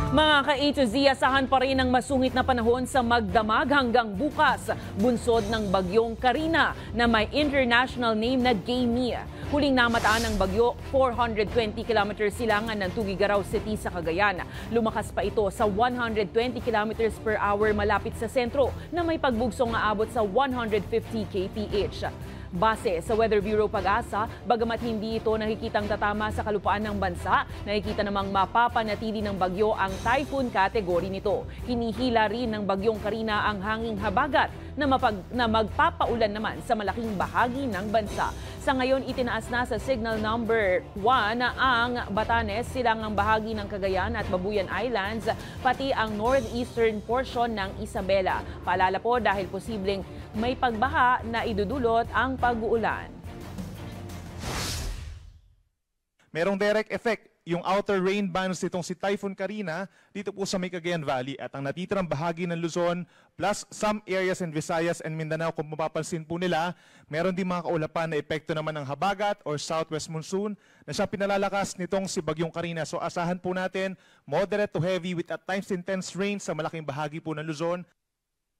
Mga ka-A to Z, asahan pa rin ang masungit na panahon sa magdamag hanggang bukas. Bunsod ng bagyong Karina na may international name na Jamie. Huling namataan ng bagyo, 420 km silangan ng Tugigaraw City sa Cagayan. Lumakas pa ito sa 120 km per hour malapit sa sentro na may pagbugsong na abot sa 150 kph. Base sa Weather Bureau Pag-asa, bagamat hindi ito nakikitang tatama sa kalupaan ng bansa, nakikita namang mapapanatili ng bagyo ang typhoon category nito. Hinihila rin ng bagyong Karina ang hanging habagat na magpapaulan naman sa malaking bahagi ng bansa. Sa ngayon, itinaas na sa signal number 1 ang Batanes, silangang bahagi ng Cagayan at Babuyan Islands, pati ang northeastern portion ng Isabela. Paalala po dahil posibleng may pagbaha na idudulot ang pag-uulan. Merong direct effect yung outer rain bands nitong si Typhoon Karina dito po sa may Cagayan Valley at ang natitirang bahagi ng Luzon plus some areas in Visayas and Mindanao, kung mapapansin po nila, meron din mga kaulapan na epekto naman ng habagat or southwest monsoon na siya pinalalakas nitong si Bagyong Karina. So asahan po natin moderate to heavy with at times intense rain sa malaking bahagi po ng Luzon.